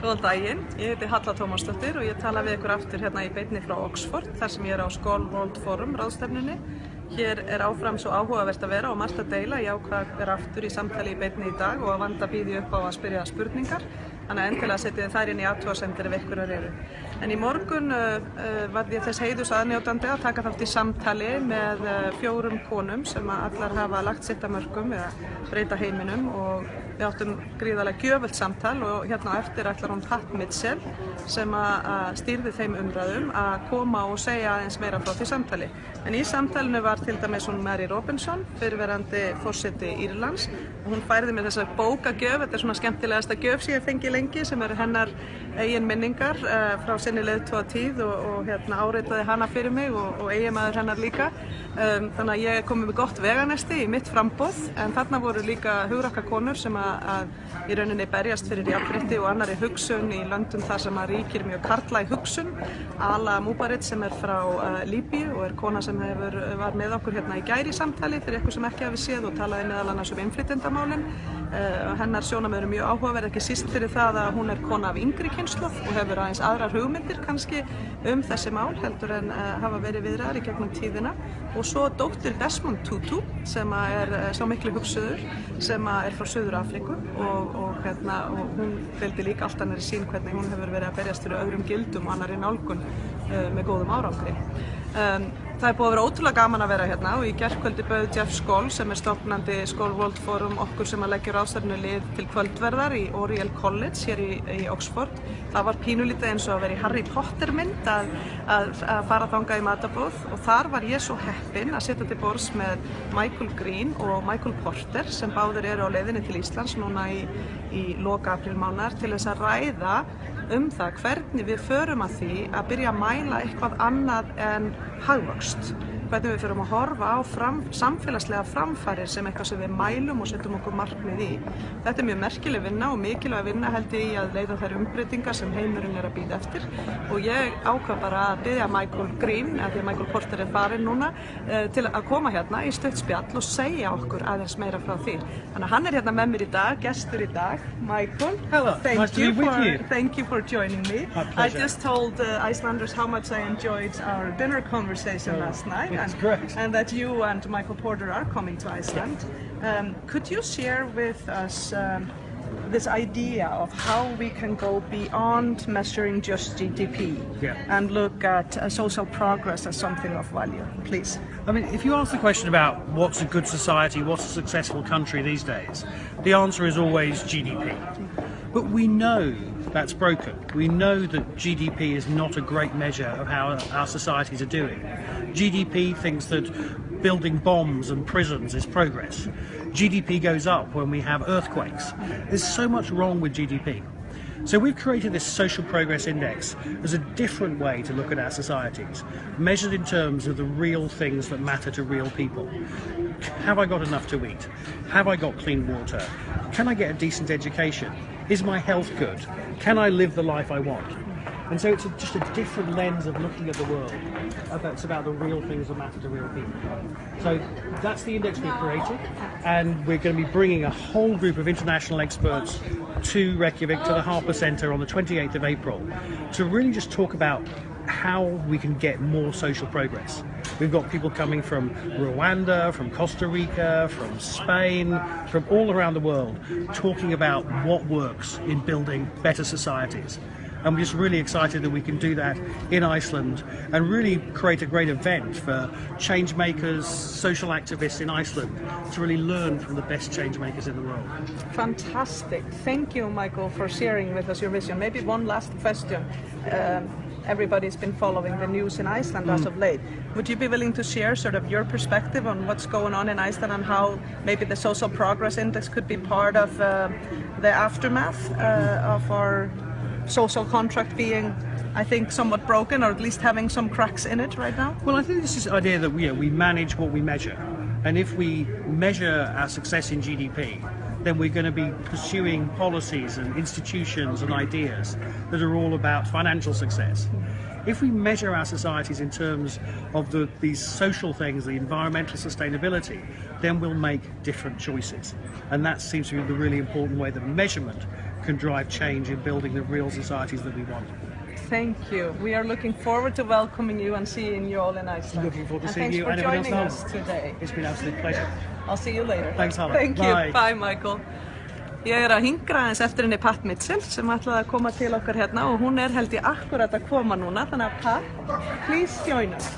Góðan daginn, ég heiti Halla og ég tala við ykkur aftur hérna í beinni frá Oxford þar sem ég á Skoll World Forum-ráðstefnunni. Hér áfram svo áhugavert að vera og margt að deila. Ég ákvað að vera aftur í samtali í beinni í dag og að vanda býði upp á að spyrja spurningar. Þannig að endilega setjið þær inn í athugasemdir ef ykkur eru. En í morgun var ég þess heiðurs aðnjótandi að taka þátt í samtali með 4 konum sem allar hafa lagt sitt að mörkum við að breyta heiminum og við áttum gríðarlega gjöfult samtal og hérna á eftir ætlar hún Micheal sem að stýrði þeim umræðum að koma og segja aðeins meira frá því samtali. En í samtalinu var til dæmis hún Mary Robinson, fyrrverandi forseti Íslands. Hún færði mér þessa bókagjöf, þetta er svona skemmtilegasta gjöf sem ég fengi lengi sem eru hennar eigin minningar frá sinni leiðtogatíð og hérna áritaði hana fyrir mig og eiginmaður hennar líka. Þannig að ég kom með gott veganesti í mitt framboð en þarna voru líka hugrakka konur sem að í rauninni berjast fyrir jafnrétti og annarri hugsun í löndum þar sem að ríkir mjög karllæg hugsun. Halla sem er frá Líbíu og er kona sem var með okkur hérna í gær í samtali fyrir ykkur sem ekki hafi séð og talaði meðal annars innflytjendamálin. Hennar sjónarmið eru mjög áhugaverð, ekki síst fyrir það að hún er kona af yngri kynslóð og hefur aðeins aðrar hugmyndir kannski þessi mál heldur en hafa verið viðraðar í gegnum tíðina. Og svo dóttir Desmond Tutu sem er sá mikli hugsuður sem er frá Suður-Afríku og hún vildi líka allt annarri sín hvernig hún hefur verið að berjast fyrir öðrum gildum og annarri nálgun með góðum árangri. Það búið að vera ótrúlega gaman að vera hérna og í gærkvöldi bauð Jeff Skoll sem er stofnandi Skoll World Forum okkur sem að leggja ráðstefnu lið til kvöldverðar í Oriel College hér í Oxford. Það var pínulítið eins og að vera í Harry Potter mynd að fara þangað í matarboð og þar var ég svo heppin að sitja til borðs með Micheal Green og Michael Porter sem báðir eru á leiðinni til Íslands núna í lok aprílmánaðar til þess að ræða það hvernig við förum að því að byrja að mæla eitthvað annað en hagvöxt. Hvernig við förum að horfa á samfélagslega framfarir sem eitthvað sem við mælum og setjum okkur markmið í. Þetta er mjög merkileg vinna og mikilvæg vinna held ég í að leiða þær umbreytingar sem heimurinn er að bíða eftir. Og ég ákvað bara að biðja Michael Green, af því að Michael Porter er farinn núna, til að koma hérna í stutt spjall og segja okkur aðeins meira frá því. Þannig að hann er hérna með mér í dag, gestur í dag. Michael, hello, nice to be with you. Thank you for joining me. I just told Icelanders how much I enjoyed our dinner conversation last night. That's correct. And that you and Michael Porter are coming to Iceland. Could you share with us this idea of how we can go beyond measuring just GDP and look at social progress as something of value, please? I mean, if you ask the question about what's a good society, what's a successful country these days, the answer is always GDP. But we know that's broken. We know that GDP is not a great measure of how our societies are doing. GDP thinks that building bombs and prisons is progress. GDP goes up when we have earthquakes. There's so much wrong with GDP. So we've created this social progress index as a different way to look at our societies, measured in terms of the real things that matter to real people. Have I got enough to eat? Have I got clean water? Can I get a decent education? Is my health good? Can I live the life I want? And so it's just a different lens of looking at the world. It's about the real things that matter to real people. So that's the index we've created, and we're going to be bringing a whole group of international experts to Reykjavik, to the Harper Centre on the 28th of April, to really just talk about how we can get more social progress. We've got people coming from Rwanda, from Costa Rica, from Spain, from all around the world, talking about what works in building better societies. And we're just really excited that we can do that in Iceland and really create a great event for change makers, social activists in Iceland to really learn from the best change makers in the world. Fantastic. Thank you, Michael, for sharing with us your vision. Maybe one last question. Everybody's been following the news in Iceland as of late. Would you be willing to share sort of your perspective on what's going on in Iceland and how maybe the social progress index could be part of the aftermath of our social contract being, I think, somewhat broken, or at least having some cracks in it right now? Well, I think this is the idea that we manage what we measure. And if we measure our success in GDP, then we're going to be pursuing policies and institutions and ideas that are all about financial success. If we measure our societies in terms of these social things, the environmental sustainability, then we'll make different choices. And that seems to be the really important way that measurement can drive change in building the real societies that we want. Thank you. We are looking forward to welcoming you and seeing you all in Iceland. Looking forward to seeing you and everyone everyone else today. It's been an absolute pleasure. I'll see you later. Thanks, Halla. Thank Bye. you. Bye, Michael. Ég að hingra aðeins eftir henni Pat Micheal sem ætlaði að koma til okkar hérna og hún held ég akkurat að koma núna, þannig að Pat, please join us.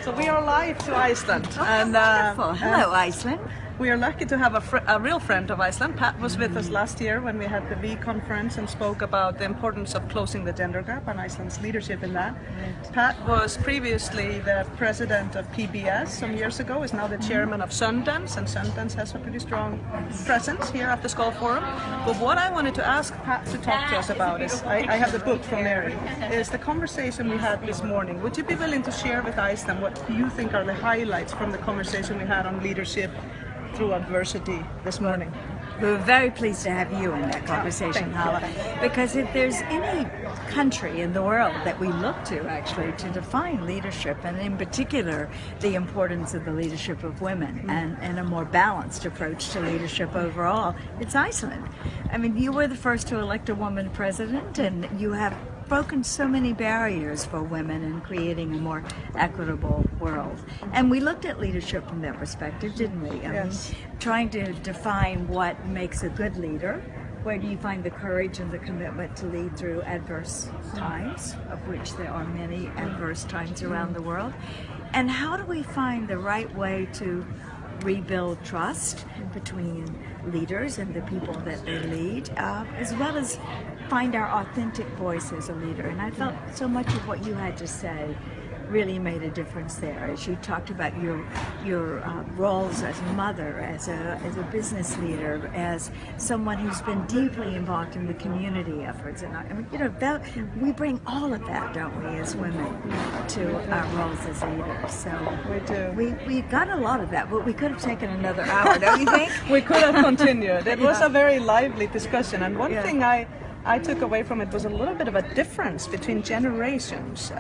So we are live to Iceland. And Hello, Iceland. we are lucky to have a real friend of Iceland. Pat was with us last year when we had the V conference and spoke about the importance of closing the gender gap and Iceland's leadership in that. Right. Pat was previously the president of PBS some years ago, is now the chairman of Sundance, and Sundance has a pretty strong presence here at the Skoll Forum. But what I wanted to ask Pat to talk to us about is, I have the book from Mary, is the conversation we had this morning. Would you be willing to share with Iceland what you think are the highlights from the conversation we had on leadership through adversity this morning? We're very pleased to have you in that conversation, Halla, because if there's any country in the world that we look to actually to define leadership, and in particular the importance of the leadership of women and a more balanced approach to leadership overall, it's Iceland. I mean, you were the first to elect a woman president, and you have broken so many barriers for women in creating a more equitable world. And we looked at leadership from that perspective, didn't we? Yes. Trying to define what makes a good leader. Where do you find the courage and the commitment to lead through adverse times, of which there are many adverse times around the world? And how do we find the right way to rebuild trust between leaders and the people that they lead, as well as find our authentic voice as a leader? And I felt so much of what you had to say really made a difference there, as you talked about your roles as a mother, as a business leader, as someone who's been deeply involved in the community efforts. And I mean, you know, that, we bring all of that, don't we, as women, to our roles as leaders. So We do. we got a lot of that, but we could have taken another hour, don't you think? We could have continued. It was a very lively discussion, and one thing I took away from it was a little bit of a difference between generations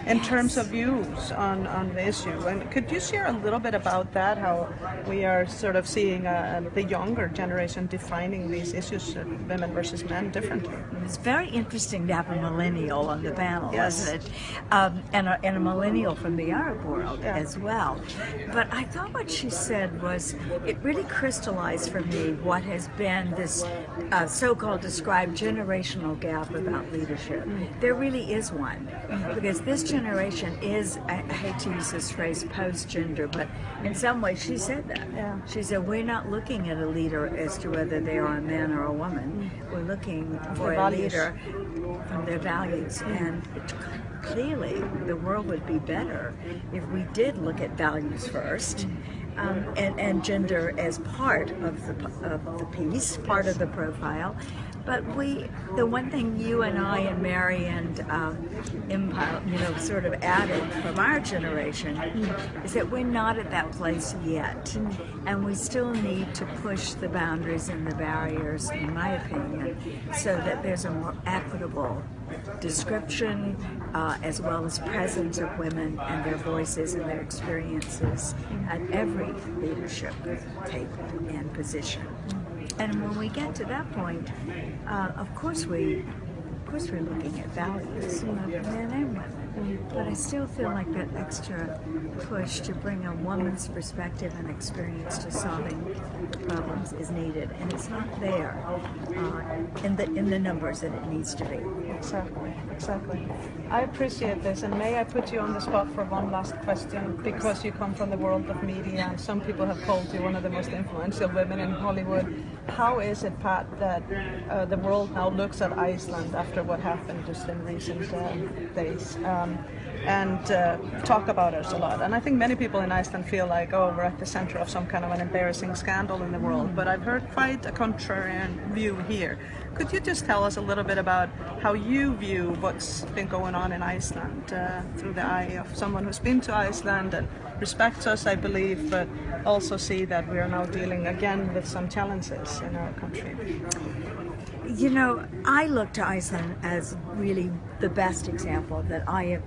in terms of views on the issue. And could you share a little bit about that, how we are sort of seeing the younger generation defining these issues, women versus men, differently? It was very interesting to have a millennial on the panel, Yes. wasn't it? And a millennial from the Arab world as well. But I thought what she said was, it really crystallized for me what has been this so-called described generational gap about leadership. There really is one, because this generation is, I hate to use this phrase, post-gender, but in some ways she said that. Yeah. She said, we're not looking at a leader as to whether they are a man or a woman. We're looking for a leader from their values. And clearly the world would be better if we did look at values first. And gender as part of the piece, part of the profile. But the one thing you and I and Mary and sort of added from our generation is that we're not at that place yet. And we still need to push the boundaries and the barriers, in my opinion, so that there's a more equitable description as well as presence of women and their voices and their experiences at every leadership table and position. And when we get to that point, of course we're looking at values, men and women. But I still feel like that extra push to bring a woman's perspective and experience to solving problems is needed, and it's not there in the numbers that it needs to be. Exactly. I appreciate this, and may I put you on the spot for one last question, because you come from the world of media, and some people have called you one of the most influential women in Hollywood. How is it, Pat, that the world now looks at Iceland after what happened just in recent days? and talk about us a lot. And I think many people in Iceland feel like, oh, we're at the center of some kind of an embarrassing scandal in the world. But I've heard quite a contrarian view here. Could you just tell us a little bit about how you view what's been going on in Iceland through the eye of someone who's been to Iceland and respects us, I believe, but also see that we are now dealing again with some challenges in our country? You know, I look to Iceland as really the best example that I have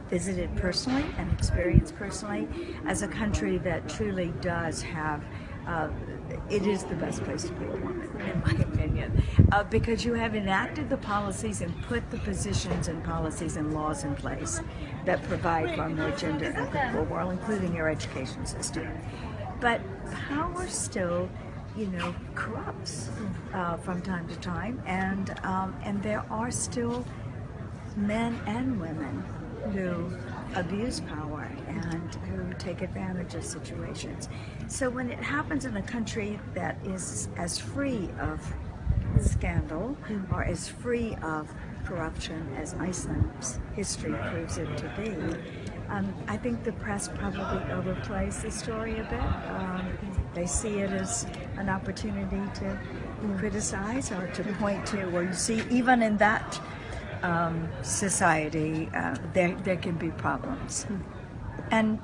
visited personally and experienced personally as a country that truly does have, it is the best place to be a woman, in my opinion, because you have enacted the policies and put the positions and policies and laws in place that provide for a more gender equitable world, including your education system. But power still, you know, corrupts from time to time, and there are still men and women who abuse power and who take advantage of situations. So when it happens in a country that is as free of scandal or as free of corruption as Iceland's history proves it to be, I think the press probably overplays the story a bit. They see it as an opportunity to criticize or to point to where you see even in that society there can be problems. And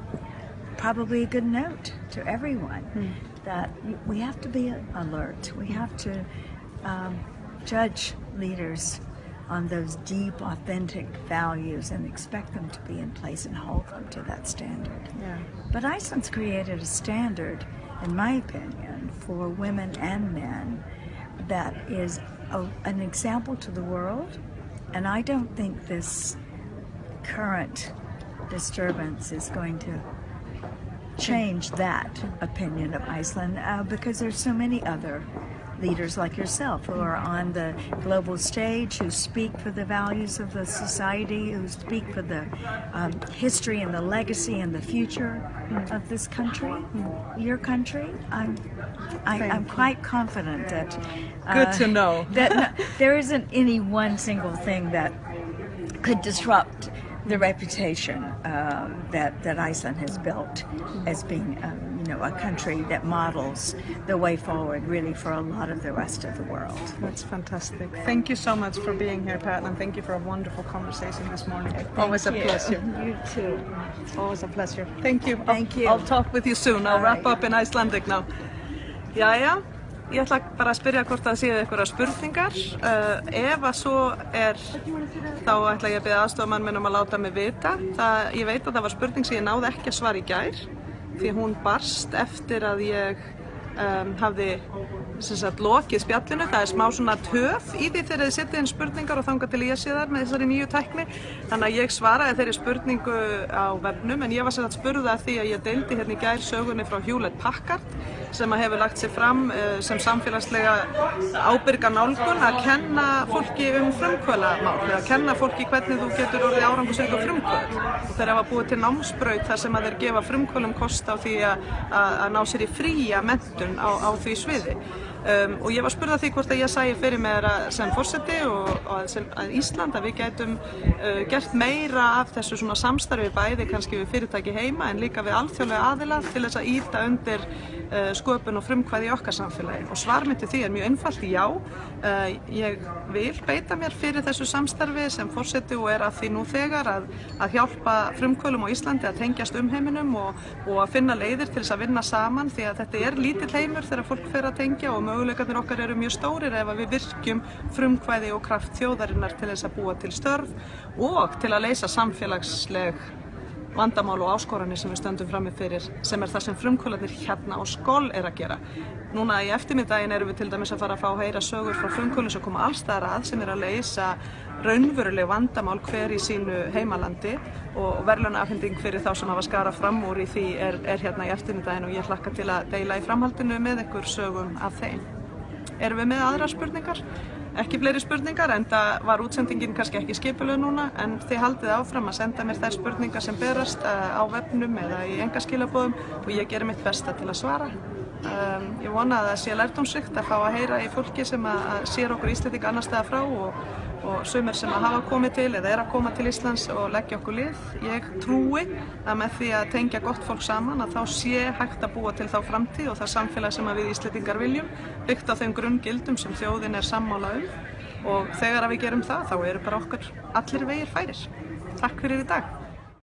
probably a good note to everyone that we have to be alert. We have to judge leaders on those deep, authentic values and expect them to be in place and hold them to that standard. Yeah. But Iceland's created a standard, in my opinion, for women and men that is an example to the world. And I don't think this current disturbance is going to change that opinion of Iceland because there's so many other leaders like yourself who are on the global stage, who speak for the values of the society, who speak for the history and the legacy and the future of this country, your country. I'm quite confident that Good to know. that there isn't any one single thing that could disrupt the reputation that Iceland has built as being a country that models the way forward really for a lot of the rest of the world. That's fantastic. Thank you so much for being here, Pat, and thank you for a wonderful conversation this morning. Always a pleasure. You too. Always a pleasure. Thank you. Thank you. I'll talk with you soon. I'll wrap up in Icelandic now. Jæja, ég ætla bara að spyrja hvort það séu einhverjar spurningar. Ef að svo þá ætla ég að biðja aðstoðarmann minn að láta mig vita. Ég veit að það var spurning sem ég náði ekki að svara í gær, því hún barst eftir að ég hafði lokið spjallinu. Það smá svona töf í því þegar þið setið inn spurningar og þangað til ég sé þar með þessari nýju tækni. Þannig að ég svaraði þeirri spurningu á vefnum, en ég var spurð að því að ég deildi hérna í gær sögunni frá Hewlett-Packard sem hefur lagt sig fram sem samfélagslega ábyrga nálgun að kenna fólki frumkvöðlamál, eða kenna fólki hvernig þú getur orðið árangursríkur frumkvöðl. Og þeir hafa búið til námsbraut þar sem að þeir gefa frumkvöðlum kost á því að ná sér í fría menntun á því sviði. Og ég var spurð að því hvort að ég sæi fyrir mér sem forseti og að Ísland að við gætum gert meira af þessu svona samstarfi bæði kannski við fyrirtæki heima en líka við alþjóðlega aðila til þess að ýta undir sköpun og frumkvæði í okkar samfélagi. Og svar mitt við því mjög einfalt já. Ég vil beita mér fyrir þessu samstarfi sem forseti og að því nú þegar að hjálpa frumkvöðlum á Íslandi að tengjast heiminum og að finna leiðir til þess að vinna saman því að þetta lítill heimur þegar fólk fer að tengja og möguleikarnir okkar eru mjög stórir ef við virkjum frumkvæði og kraft þjóðarinnar til þess að búa til störf og til að leysa samfélagsleg vandamál og áskoranir sem við stöndum frammi fyrir, sem það sem frumkvöðlarnir hérna á Skoll að gera. Núna í eftirmiddaginn erum við til dæmis að fara að fá að heyra sögur frá frumkvöðlum sem koma alls staðar að sem að leysa raunveruleg vandamál hver í sínu heimalandi og verðlaunaafhending fyrir þá sem hafa skarað fram úr í því hérna í eftirmiddaginn og ég hlakka til að deila í framhaldinu með ykkur sögum af þeim. Erum við með aðrar spurningar? Ekki fleiri spurningar, en það var útsendingin kannski ekki skipuleg núna, en þið haldið áfram að senda mér þær spurningar sem berast á vefnum eða í engaskilaboðum og ég geri mitt besta til að svara. Ég vona að það sé lærdómsríkt að fá að heyra í fólki sem að sér okkur Íslendinga annars staðar frá og sumir sem hafa komið til eða að koma til Íslands og leggja okkur lið. Ég trúi að með því að tengja gott fólk saman að þá sé hægt að búa til þá framtíð og það samfélag sem við Íslendingar viljum, byggt á þeim grunngildum sem þjóðin sammála og þegar við gerum það þá eru bara okkur allir vegir færir. Takk fyrir í dag.